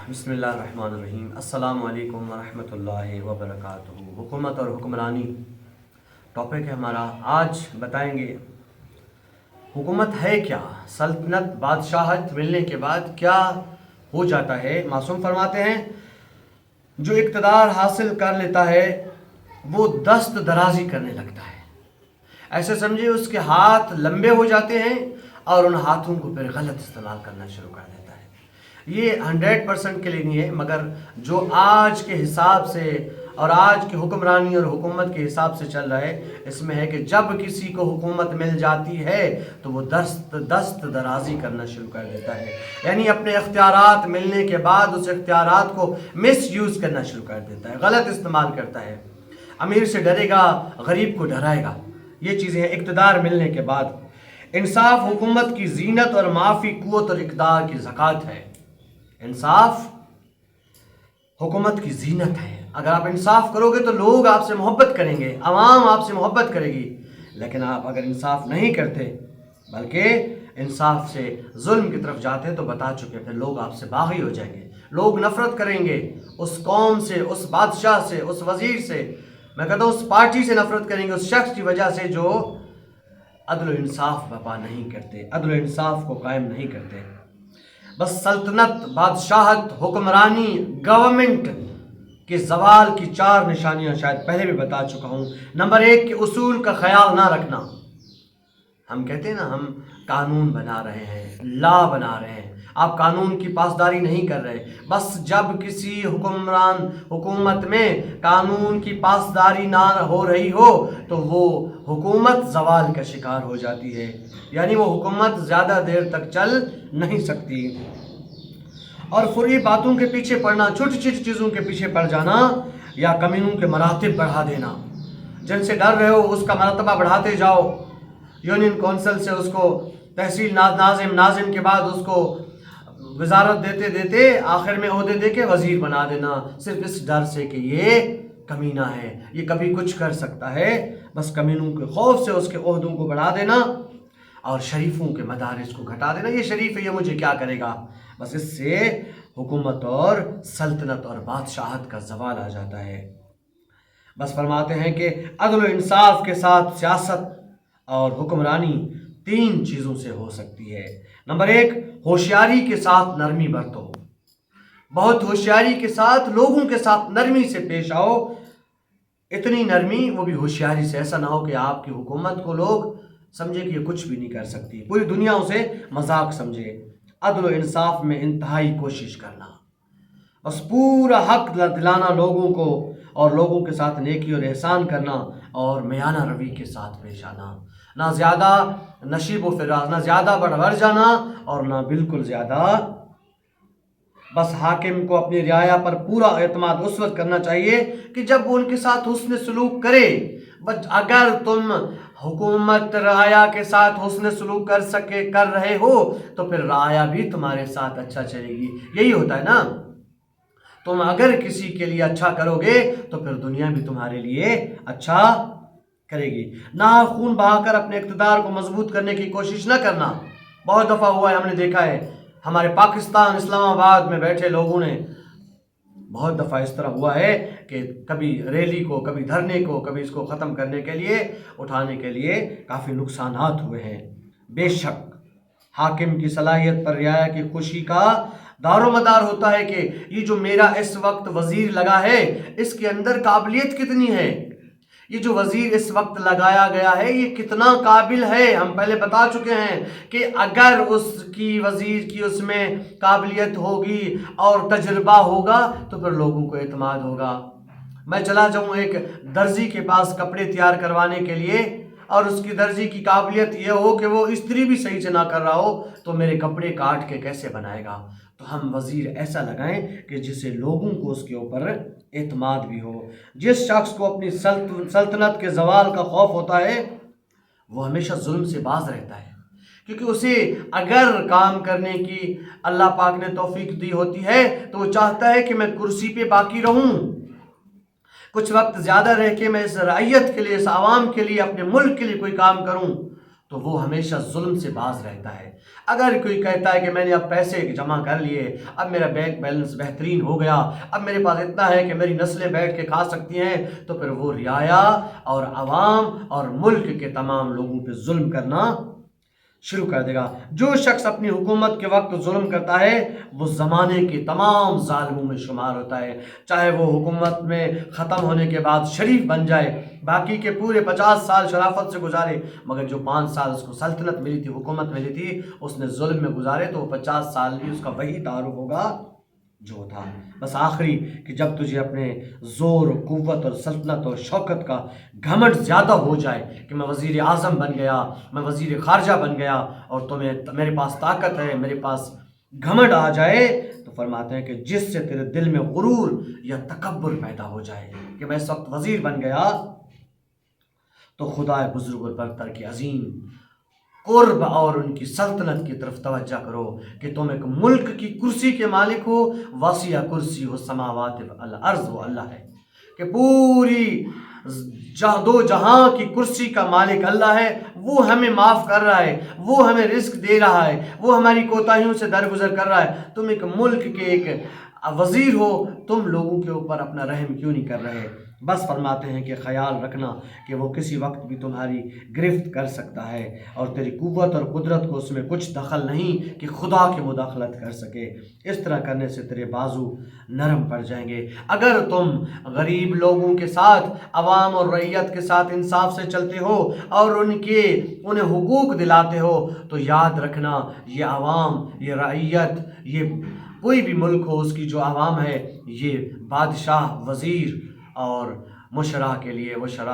بسم اللہ الرحمن الرحیم۔ السلام علیکم ورحمۃ اللہ وبرکاتہ۔ حکومت اور حکمرانی ٹاپک ہے ہمارا۔ آج بتائیں گے حکومت ہے کیا، سلطنت بادشاہت ملنے کے بعد کیا ہو جاتا ہے۔ معصوم فرماتے ہیں جو اقتدار حاصل کر لیتا ہے وہ دست درازی کرنے لگتا ہے، ایسے سمجھے اس کے ہاتھ لمبے ہو جاتے ہیں اور ان ہاتھوں کو پھر غلط استعمال کرنا شروع کر دیتا ہے۔ یہ 100% کے لیے نہیں ہے، مگر جو آج کے حساب سے اور آج کی حکمرانی اور حکومت کے حساب سے چل رہا ہے، اس میں ہے کہ جب کسی کو حکومت مل جاتی ہے تو وہ دست درازی کرنا شروع کر دیتا ہے، یعنی اپنے اختیارات ملنے کے بعد اس اختیارات کو مس یوز کرنا شروع کر دیتا ہے، غلط استعمال کرتا ہے۔ امیر سے ڈرے گا، غریب کو ڈرائے گا، یہ چیزیں ہیں اقتدار ملنے کے بعد۔ انصاف حکومت کی زینت اور معافی قوت اور اقتدار کی زکوٰۃ ہے۔ انصاف حکومت کی زینت ہے۔ اگر آپ انصاف کرو گے تو لوگ آپ سے محبت کریں گے، عوام آپ سے محبت کرے گی، لیکن آپ اگر انصاف نہیں کرتے بلکہ انصاف سے ظلم کی طرف جاتے تو بتا چکے پھر لوگ آپ سے باغی ہو جائیں گے، لوگ نفرت کریں گے اس قوم سے، اس بادشاہ سے، اس وزیر سے، میں کہتا ہوں اس پارٹی سے نفرت کریں گے، اس شخص کی وجہ سے جو عدل و انصاف برپا نہیں کرتے، عدل و انصاف کو قائم نہیں کرتے۔ بس سلطنت، بادشاہت، حکمرانی، گورنمنٹ کے زوال کی 4 نشانیاں شاید پہلے بھی بتا چکا ہوں۔ نمبر 1 کہ اصول کا خیال نہ رکھنا۔ ہم کہتے ہیں نا ہم قانون بنا رہے ہیں، لا بنا رہے ہیں، آپ قانون کی پاسداری نہیں کر رہے۔ بس جب کسی حکومت میں قانون کی پاسداری نہ ہو رہی ہو تو وہ حکومت زوال کا شکار ہو جاتی ہے، یعنی وہ حکومت زیادہ دیر تک چل نہیں سکتی۔ اور فری باتوں کے پیچھے پڑنا، چھوٹی چھوٹی چیزوں کے پیچھے پڑ جانا، یا کمینوں کے مراتب بڑھا دینا، جن سے ڈر رہے ہو اس کا مرتبہ بڑھاتے جاؤ، یونین کونسل سے اس کو تحصیل ناظم کے بعد اس کو وزارت دیتے دیتے آخر میں عہدے دے کے وزیر بنا دینا، صرف اس ڈر سے کہ یہ کمینہ ہے، یہ کبھی کچھ کر سکتا ہے، بس کمینوں کے خوف سے اس کے عہدوں کو بڑھا دینا اور شریفوں کے مدارس کو گھٹا دینا۔ یہ شریف ہے، یہ مجھے کیا کرے گا، بس اس سے حکومت اور سلطنت اور بادشاہت کا زوال آ جاتا ہے۔ بس فرماتے ہیں کہ عدل و انصاف کے ساتھ سیاست اور حکمرانی 3 چیزوں سے ہو سکتی ہے۔ نمبر 1 ہوشیاری کے ساتھ نرمی برتو، بہت ہوشیاری کے ساتھ لوگوں کے ساتھ نرمی سے پیش آؤ، اتنی نرمی وہ بھی ہوشیاری سے، ایسا نہ ہو کہ آپ کی حکومت کو لوگ سمجھے کہ یہ کچھ بھی نہیں کر سکتی، پوری دنیا اسے مذاق سمجھے۔ عدل و انصاف میں انتہائی کوشش کرنا، بس پورا حق دلانا لوگوں کو، اور لوگوں کے ساتھ نیکی اور احسان کرنا، اور میانہ روی کے ساتھ پیش آنا، نہ زیادہ نشیب و فراز، نہ زیادہ بڑھ جانا اور نہ بالکل زیادہ۔ بس حاکم کو اپنی رعایا پر پورا اعتماد اس وقت کرنا چاہیے کہ جب وہ ان کے ساتھ حسن سلوک کرے۔ بس اگر تم حکومت رعایا کے ساتھ حسن سلوک کر رہے ہو تو پھر رعایا بھی تمہارے ساتھ اچھا چلے گی، یہی ہوتا ہے نا۔ تم اگر کسی کے لیے اچھا کرو گے تو پھر دنیا بھی تمہارے لیے اچھا کرے گی۔ نہ خون بہا کر اپنے اقتدار کو مضبوط کرنے کی کوشش نہ کرنا۔ بہت دفعہ ہوا ہے، ہم نے دیکھا ہے ہمارے پاکستان اسلام آباد میں بیٹھے لوگوں نے، بہت دفعہ اس طرح ہوا ہے کہ کبھی ریلی کو، کبھی دھرنے کو، کبھی اس کو ختم کرنے کے لیے، اٹھانے کے لیے کافی نقصانات ہوئے ہیں۔ بے شک حاکم کی صلاحیت پر رعایا کی خوشی کا دار و مدار ہوتا ہے کہ یہ جو میرا اس وقت وزیر لگا ہے اس کے اندر قابلیت کتنی ہے، یہ جو وزیر اس وقت لگایا گیا ہے یہ کتنا قابل ہے۔ ہم پہلے بتا چکے ہیں کہ اگر اس کی وزیر کی اس میں قابلیت ہوگی اور تجربہ ہوگا تو پھر لوگوں کو اعتماد ہوگا۔ میں چلا جاؤں ایک درزی کے پاس کپڑے تیار کروانے کے لیے، اور اس کی درزی کی قابلیت یہ ہو کہ وہ استری بھی صحیح سے نہ کر رہا ہو تو میرے کپڑے کاٹ کے کیسے بنائے گا۔ تو ہم وزیر ایسا لگائیں کہ جسے لوگوں کو اس کے اوپر اعتماد بھی ہو۔ جس شخص کو اپنی سلطنت کے زوال کا خوف ہوتا ہے وہ ہمیشہ ظلم سے باز رہتا ہے، کیونکہ اسے اگر کام کرنے کی اللہ پاک نے توفیق دی ہوتی ہے تو وہ چاہتا ہے کہ میں کرسی پہ باقی رہوں، کچھ وقت زیادہ رہ کے میں اس رعیت کے لیے، اس عوام کے لیے، اپنے ملک کے لیے کوئی کام کروں۔ تو وہ ہمیشہ ظلم سے باز رہتا ہے۔ اگر کوئی کہتا ہے کہ میں نے اب پیسے جمع کر لیے، اب میرا بینک بیلنس بہترین ہو گیا، اب میرے پاس اتنا ہے کہ میری نسلیں بیٹھ کے کھا سکتی ہیں، تو پھر وہ رعایا اور عوام اور ملک کے تمام لوگوں پہ ظلم کرنا شروع کر دے گا۔ جو شخص اپنی حکومت کے وقت ظلم کرتا ہے وہ زمانے کے تمام ظالموں میں شمار ہوتا ہے، چاہے وہ حکومت میں ختم ہونے کے بعد شریف بن جائے، باقی کے پورے 50 سال شرافت سے گزارے، مگر جو 5 سال اس کو سلطنت ملی تھی، حکومت ملی تھی، اس نے ظلم میں گزارے، تو وہ 50 سال بھی اس کا وہی تعارف ہوگا جو تھا۔ بس آخری کہ جب تجھے اپنے زور و قوت اور سلطنت اور شوکت کا گھمنڈ زیادہ ہو جائے کہ میں وزیر اعظم بن گیا، میں وزیر خارجہ بن گیا، اور میرے پاس طاقت ہے، میرے پاس گھمنڈ آ جائے، تو فرماتے ہیں کہ جس سے تیرے دل میں غرور یا تکبر پیدا ہو جائے کہ میں اس وقت وزیر بن گیا، تو خدا بزرگ اور برتر کی عظیم قرب اور ان کی سلطنت کی طرف توجہ کرو کہ تم ایک ملک کی کرسی کے مالک ہو، وسیع کرسی ہو سماوات والارض، وہ اللہ ہے کہ پوری دو جہاں کی کرسی کا مالک اللہ ہے، وہ ہمیں معاف کر رہا ہے، وہ ہمیں رزق دے رہا ہے، وہ ہماری کوتاہیوں سے درگزر کر رہا ہے۔ تم ایک ملک کے ایک وزیر ہو، تم لوگوں کے اوپر اپنا رحم کیوں نہیں کر رہے؟ بس فرماتے ہیں کہ خیال رکھنا کہ وہ کسی وقت بھی تمہاری گرفت کر سکتا ہے، اور تیری قوت اور قدرت کو اس میں کچھ دخل نہیں کہ خدا کی مداخلت کر سکے۔ اس طرح کرنے سے تیرے بازو نرم پڑ جائیں گے۔ اگر تم غریب لوگوں کے ساتھ، عوام اور رعیت کے ساتھ انصاف سے چلتے ہو اور انہیں حقوق دلاتے ہو، تو یاد رکھنا یہ عوام، یہ رعیت، یہ کوئی بھی ملک ہو، اس کی جو عوام ہے، یہ بادشاہ، وزیر اور مشرا کے لیے وہ شرح